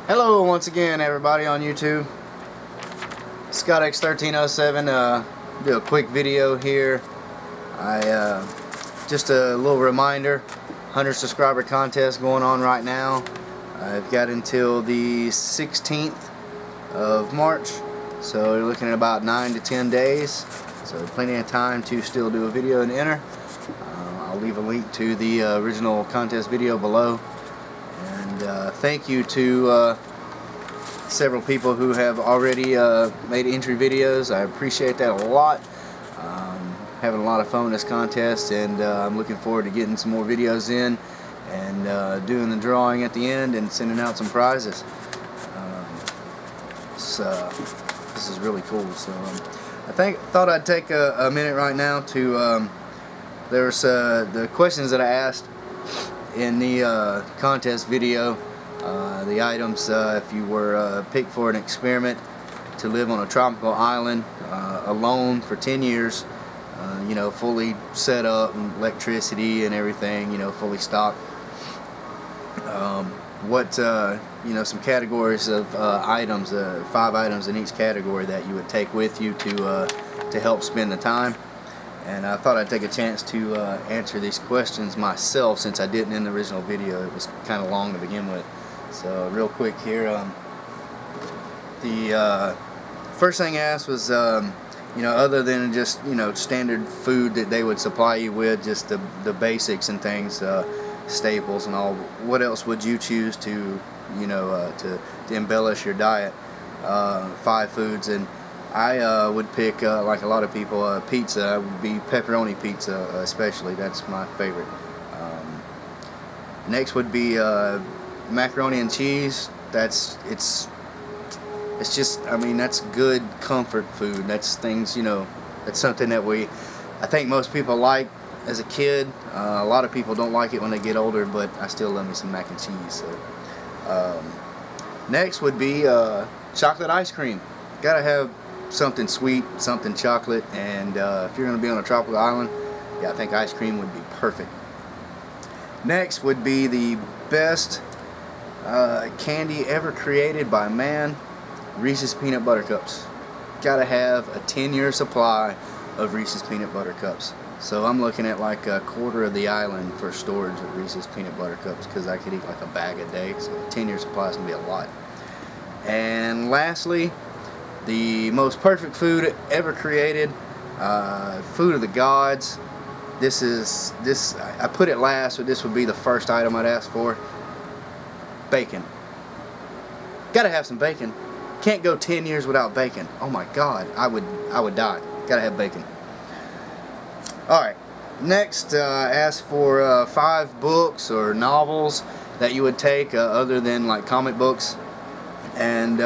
Hello once again everybody on YouTube. ScottX1307, do a quick video here. Just a little reminder, 100 subscriber contest going on right now. I've got until the 16th of March, so you're looking at about 9 to 10 days, so plenty of time to still do a video and enter. I'll leave a link to the original contest video below. And thank you to several people who have already made entry videos. I appreciate that a lot. Having a lot of fun with this contest, and I'm looking forward to getting some more videos in and doing the drawing at the end and sending out some prizes. This is really cool. So I thought I'd take a minute right now to there's the questions that I asked in the contest video, the items, if you were picked for an experiment to live on a tropical island alone for 10 years, you know, fully set up, and electricity and everything, you know, fully stocked. You know, some categories of items, 5 items in each category that you would take with you to help spend the time. And I thought I'd take a chance to answer these questions myself, since I didn't in the original video. It was kind of long to begin with. So real quick here, the first thing I asked was, you know, other than just, you know, standard food that they would supply you with, just the basics and things, staples and all, what else would you choose to, you know, to embellish your diet? 5 foods. And I would pick, like a lot of people, pizza would be pepperoni pizza, especially. That's my favorite. Next would be macaroni and cheese. It's just, I mean, that's good comfort food. That's things, you know, that's something that I think most people like as a kid. A lot of people don't like it when they get older, but I still love me some mac and cheese. So next would be chocolate ice cream. Gotta have something sweet, something chocolate, and if you're going to be on a tropical island, yeah, I think ice cream would be perfect. Next would be the best candy ever created by man, Reese's Peanut Butter Cups. Gotta have a 10-year supply of Reese's Peanut Butter Cups. So I'm looking at like a quarter of the island for storage of Reese's Peanut Butter Cups, because I could eat like a bag a day, so a 10-year supply is going to be a lot. And lastly, the most perfect food ever created, food of the gods. I put it last, but this would be the first item I'd ask for. Bacon. Gotta have some bacon. Can't go 10 years without bacon. Oh my God, I would die. Gotta have bacon. Alright, next ask for 5 books or novels that you would take, other than like comic books. And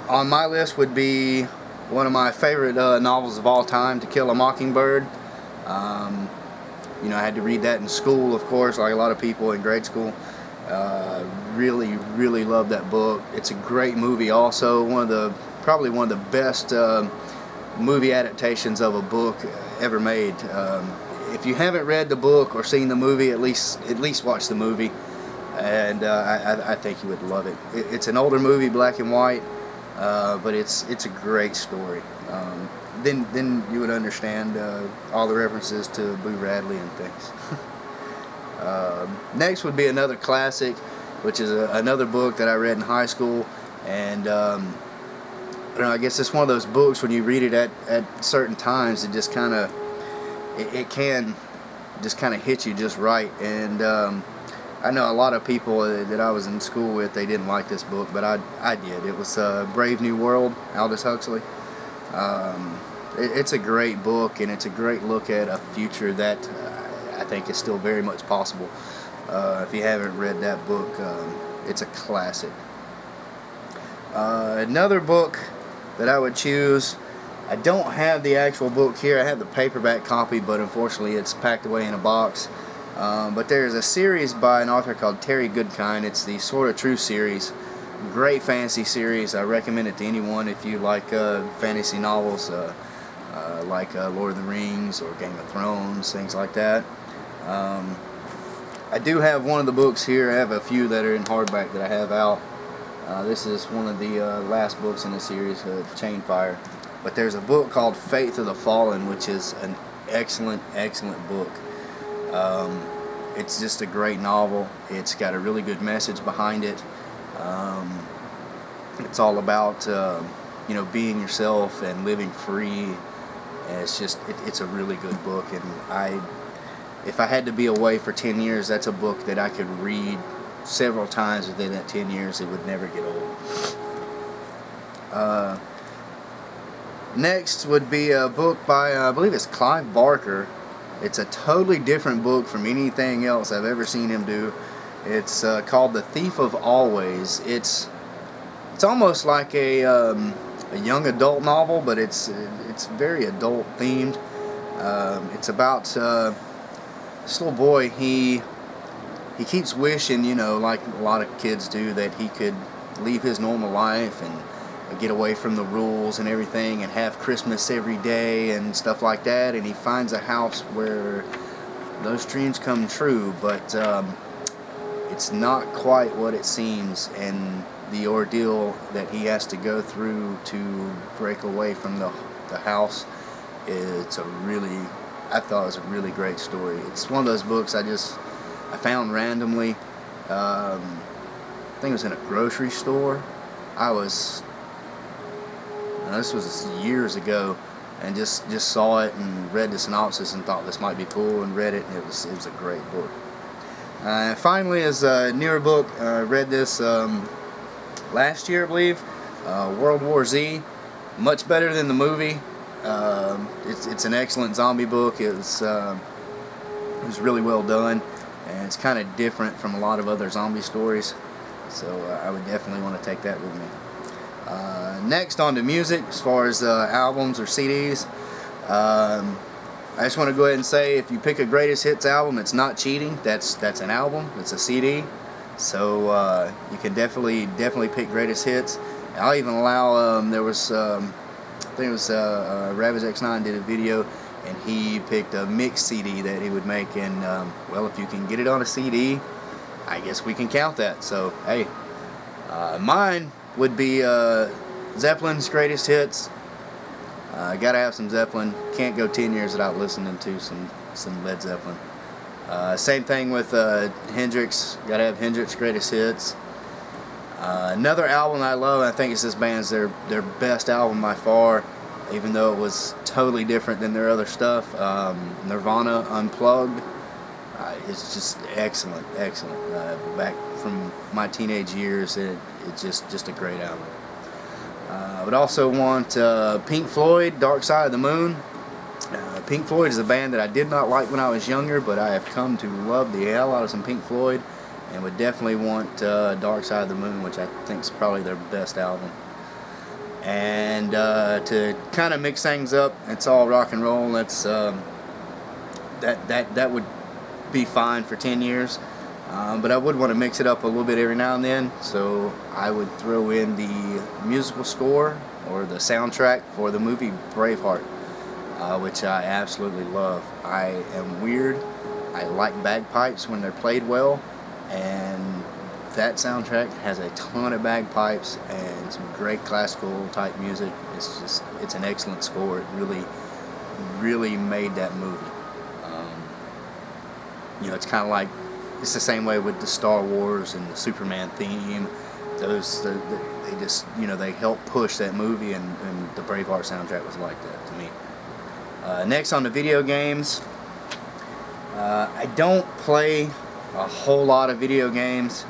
on my list would be one of my favorite novels of all time, To Kill a Mockingbird. You know, I had to read that in school, of course, like a lot of people in grade school. Really loved that book. It's a great movie also. Probably one of the best movie adaptations of a book ever made. If you haven't read the book or seen the movie, at least watch the movie. And I think you would love it. It's an older movie, black and white, but it's a great story. Then you would understand all the references to Boo Radley and things. Next would be another classic, which is another book that I read in high school, and I don't know, I guess it's one of those books when you read it at certain times, it just kind of it can just kind of hit you just right. And I know a lot of people that I was in school with, they didn't like this book, but I did. It was Brave New World, Aldous Huxley. It's a great book, and it's a great look at a future that I think is still very much possible. If you haven't read that book, it's a classic. Another book that I would choose, I don't have the actual book here. I have the paperback copy, but unfortunately it's packed away in a box. But there's a series by an author called Terry Goodkind. It's the Sword of Truth series. Great fantasy series. I recommend it to anyone if you like fantasy novels, like Lord of the Rings or Game of Thrones, things like that. I do have one of the books here. I have a few that are in hardback that I have out. This is one of the last books in the series, Chainfire. But there's a book called Faith of the Fallen, which is an excellent, excellent book. It's just a great novel. It's got a really good message behind it. It's all about you know, being yourself and living free. And it's a really good book. And if I had to be away for 10 years, that's a book that I could read several times within that 10 years. It would never get old. Next would be a book by, I believe it's Clive Barker. It's a totally different book from anything else I've ever seen him do. It's called The Thief of Always. It's almost like a young adult novel, but it's very adult themed. It's about this little boy. He keeps wishing, you know, like a lot of kids do, that he could leave his normal life and get away from the rules and everything and have Christmas every day and stuff like that. And he finds a house where those dreams come true, but it's not quite what it seems, and the ordeal that he has to go through to break away from the house, I thought it was a really great story. It's one of those books I found randomly. I think it was in a grocery store. This was years ago, and just saw it and read the synopsis and thought this might be cool, and read it, and it was a great book. Finally is a newer book. I read this last year, I believe. World War Z. Much better than the movie. It's an excellent zombie book. It was really well done, and it's kind of different from a lot of other zombie stories. So I would definitely want to take that with me. Next, on to music, as far as albums or CDs. I just want to go ahead and say, if you pick a greatest hits album, it's not cheating. That's an album. It's a CD. So you can definitely pick greatest hits. I'll even allow. There was I think it was Ravage X9 did a video, and he picked a mix CD that he would make. And well, if you can get it on a CD, I guess we can count that. So hey, mine would be Zeppelin's greatest hits. Gotta have some Zeppelin. Can't go 10 years without listening to some Led Zeppelin. Same thing with Hendrix. Gotta have Hendrix greatest hits. Another album I love, I think it's this band's their best album by far, even though it was totally different than their other stuff. Nirvana Unplugged. It's just excellent. Back from my teenage years, it's just a great album. I would also want Pink Floyd, Dark Side of the Moon. Pink Floyd is a band that I did not like when I was younger, but I have come to love the hell out of some Pink Floyd, and would definitely want Dark Side of the Moon, which I think is probably their best album. And to kind of mix things up, it's all rock and roll. That's that would be fine for 10 years. But I would want to mix it up a little bit every now and then, so I would throw in the musical score or the soundtrack for the movie Braveheart, which I absolutely love. I am weird. I like bagpipes when they're played well, and that soundtrack has a ton of bagpipes and some great classical type music. It's an excellent score. It really made that movie. It's kind of like, it's the same way with the Star Wars and the Superman theme. They just, they help push that movie, and the Braveheart soundtrack was like that to me. Next, on the video games. I don't play a whole lot of video games,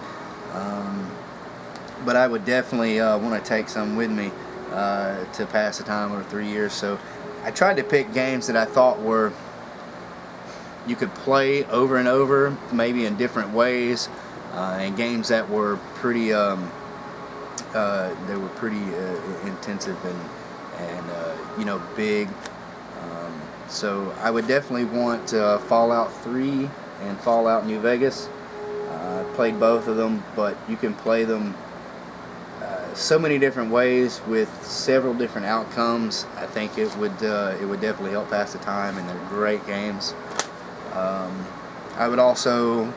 but I would definitely want to take some with me to pass the time over 3 years. So I tried to pick games that I thought you could play over and over, maybe in different ways, and games that were pretty intensive and big. So I would definitely want Fallout 3 and Fallout New Vegas. I played both of them, but you can play them so many different ways with several different outcomes. I think it would definitely help pass the time, and they're great games. I would also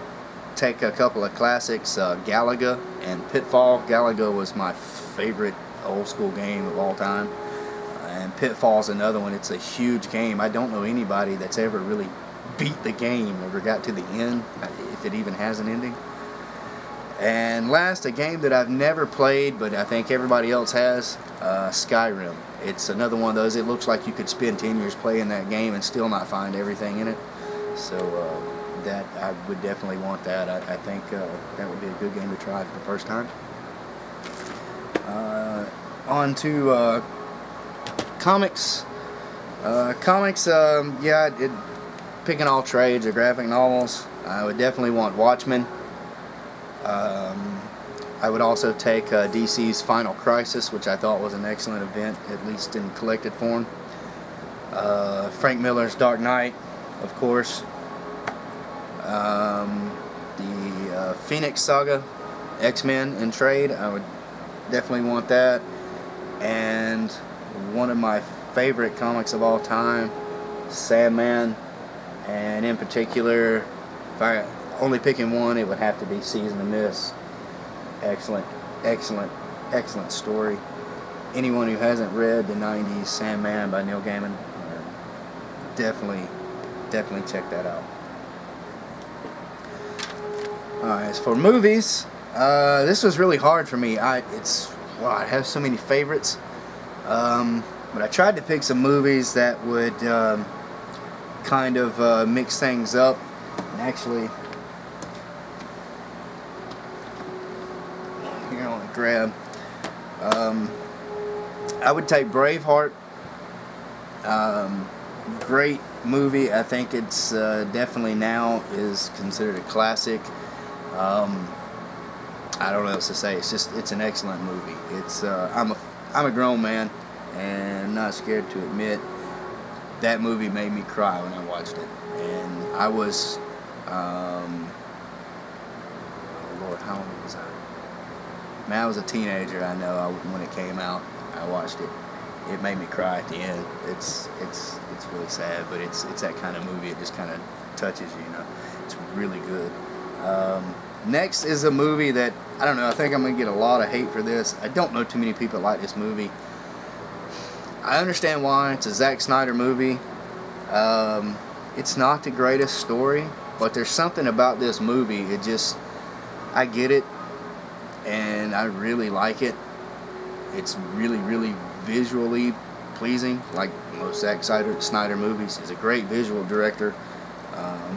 take a couple of classics, Galaga and Pitfall. Galaga was my favorite old school game of all time, and Pitfall's another one. It's a huge game. I don't know anybody that's ever really beat the game, ever got to the end, if it even has an ending. And last, a game that I've never played, but I think everybody else has, Skyrim. It's another one of those. It looks like you could spend 10 years playing that game and still not find everything in it. So that I would definitely want that. I think that would be a good game to try for the first time. On to comics. Picking all trades or graphic novels, I would definitely want Watchmen. I would also take DC's Final Crisis, which I thought was an excellent event, at least in collected form. Frank Miller's Dark Knight, of course. The Phoenix Saga, X-Men in trade, I would definitely want that. And one of my favorite comics of all time, Sandman, and in particular, if I only picking one, it would have to be Season of Mist. Excellent, excellent, excellent story. Anyone who hasn't read the 90s Sandman by Neil Gaiman, definitely check that out. Alright, as for movies, this was really hard for me. I have so many favorites, but I tried to pick some movies that would kind of mix things up. And actually, here I want to grab. I would take Braveheart. Great movie. I think it's definitely now is considered a classic. I don't know what else to say. It's an excellent movie. I'm a grown man and not scared to admit that movie made me cry when I watched it. And I was oh Lord, how old was I? Man, I was a teenager. I know when it came out, I watched it. It made me cry at the end. It's really sad, but it's that kind of movie. It just kind of touches you, you know. It's really good. Next is a movie that, I don't know, I think I'm going to get a lot of hate for this. I don't know too many people that like this movie. I understand why. It's a Zack Snyder movie. It's not the greatest story, but there's something about this movie. I get it, and I really like it. It's really, really visually pleasing, like most Zack Snyder movies. He's a great visual director.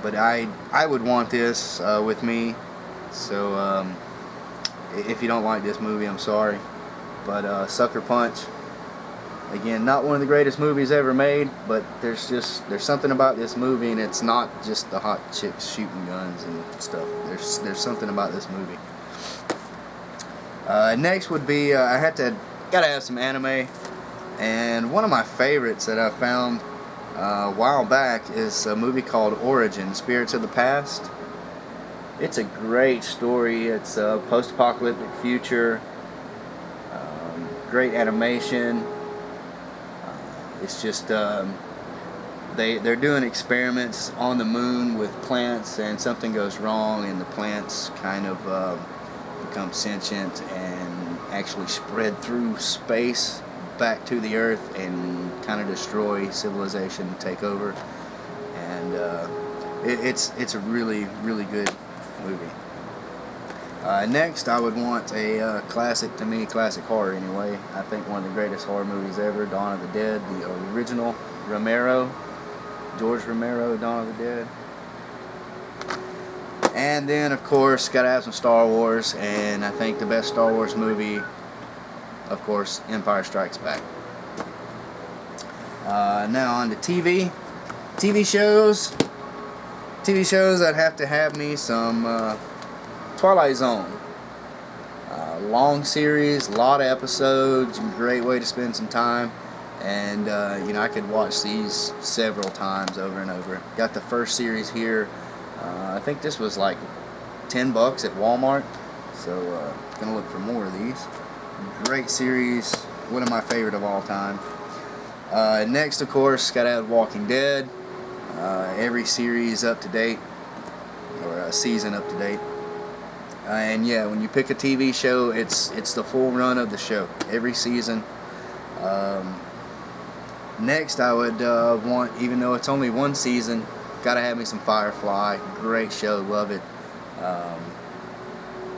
But I would want this with me. So if you don't like this movie, I'm sorry. But Sucker Punch, again, not one of the greatest movies ever made, but there's something about this movie, and it's not just the hot chicks shooting guns and stuff. There's something about this movie. Next would be gotta have some anime, and one of my favorites that I found a while back is a movie called Origin: Spirits of the Past. It's a great story. It's a post-apocalyptic future. Great animation. It's just they're doing experiments on the moon with plants, and something goes wrong, and the plants kind of become sentient and actually spread through space back to the Earth and kind of destroy civilization, take over. And it's a really, really good movie. Next, I would want a classic, to me, classic horror anyway. I think one of the greatest horror movies ever, Dawn of the Dead, the original George Romero, Dawn of the Dead. And then, of course, gotta have some Star Wars, and I think the best Star Wars movie, of course, Empire Strikes Back. Now on to TV. TV shows, I'd have to have me some Twilight Zone. Long series, a lot of episodes, great way to spend some time. And, I could watch these several times over and over. Got the first series here. I think this was like $10 at Walmart. So, gonna look for more of these. Great series, one of my favorite of all time. Next, of course, gotta have Walking Dead. Every series up to date. or a season up to date. And yeah, when you pick a TV show, it's the full run of the show, every season. Next, I would want, even though it's only one season, gotta have me some Firefly. Great show, love it.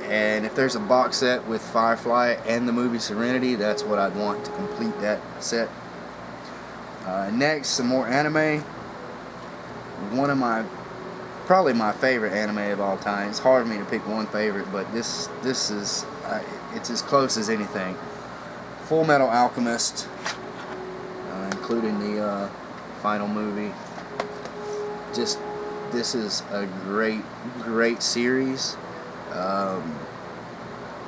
And if there's a box set with Firefly and the movie Serenity, that's what I'd want to complete that set. Next, some more anime. One of probably my favorite anime of all time. It's hard for me to pick one favorite, but this is it's as close as anything. Full Metal Alchemist, including the final movie. Just, this is a great series.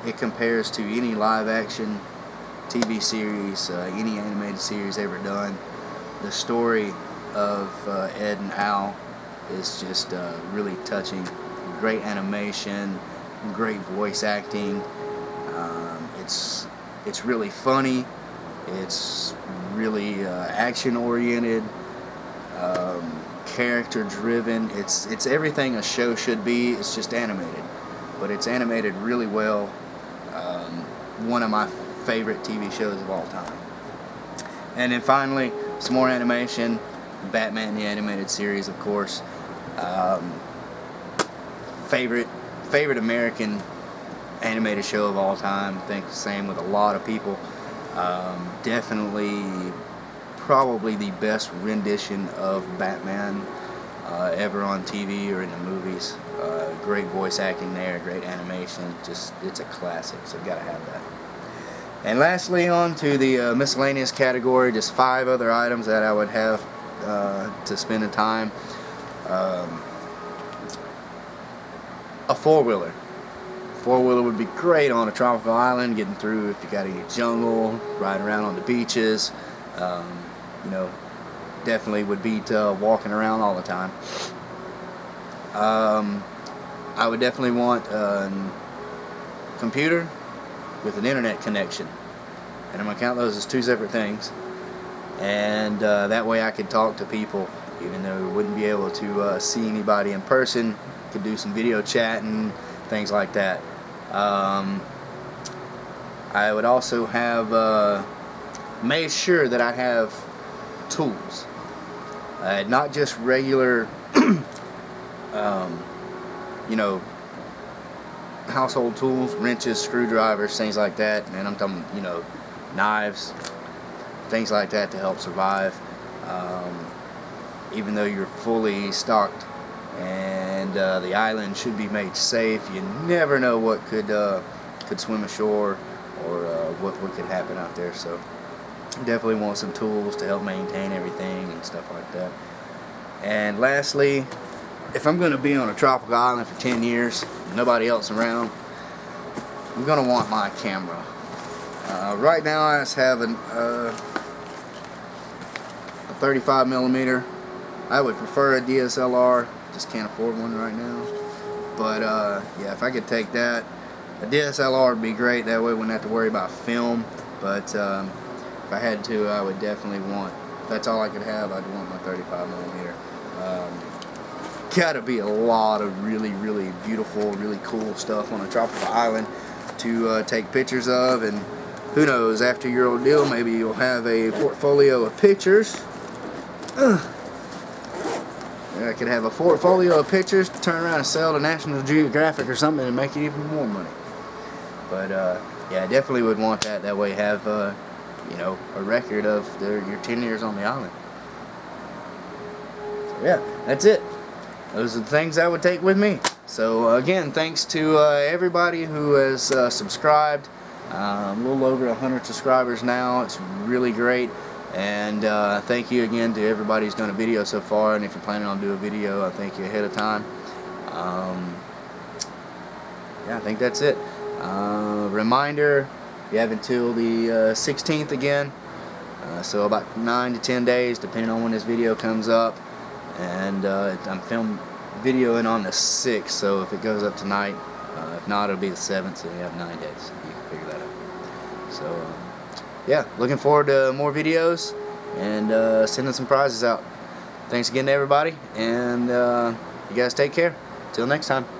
It compares to any live action TV series, any animated series ever done. The story of Ed and Al is just really touching. Great animation, great voice acting. It's really funny. It's really action oriented, character driven. It's everything a show should be. It's just animated, but it's animated really well. One of my favorite TV shows of all time. And then finally, some more animation. Batman the Animated Series, of course. Favorite American animated show of all time. I think the same with a lot of people. Definitely, probably the best rendition of Batman ever on TV or in the movies. Great voice acting there, great animation. Just, it's a classic, so gotta have that. And lastly, on to the miscellaneous category. Just 5 other items that I would have to spend the time. A four-wheeler. Four-wheeler would be great on a tropical island, getting through if you got any jungle, riding around on the beaches. You know, definitely would beat walking around all the time. I would definitely want a computer with an internet connection, and I'm going to count those as 2 separate things. And that way I could talk to people, even though we wouldn't be able to see anybody in person. Could do some video chatting, things like that. I would also have made sure that I have tools, not just regular you know, household tools, wrenches, screwdrivers, things like that. And I'm talking, you know, knives, things like that to help survive. Even though you're fully stocked and the island should be made safe, you never know what could swim ashore or what could happen out there. So definitely want some tools to help maintain everything and stuff like that. And lastly, if I'm going to be on a tropical island for 10 years, nobody else around, I'm going to want my camera. Right now I just have a 35mm. I would prefer a DSLR, just can't afford one right now. But yeah, if I could take that, a DSLR would be great. That way I wouldn't have to worry about film. But if I had to, I would definitely want, if that's all I could have, I'd want my 35mm. Gotta be a lot of really beautiful, really cool stuff on a tropical island to take pictures of. And who knows, after your ordeal, maybe you'll have a portfolio of pictures. I could have a portfolio of pictures to turn around and sell to National Geographic or something and make it even more money. But yeah, I definitely would want that. That way you have you know, a record of your 10 years on the island. So yeah, that's it. Those are the things I would take with me. So again, thanks to everybody who has subscribed. A little over 100 subscribers now. It's really great. And thank you again to everybody who's done a video so far. And if you're planning on doing a video, I thank you ahead of time. Yeah, I think that's it. Reminder, you have until the 16th again. So about 9 to 10 days, depending on when this video comes up. And I'm videoing on the 6th, so if it goes up tonight, if not, it'll be the 7th, so you have 9 days. You can figure that out. So, yeah, looking forward to more videos and sending some prizes out. Thanks again to everybody, and you guys take care. Till next time.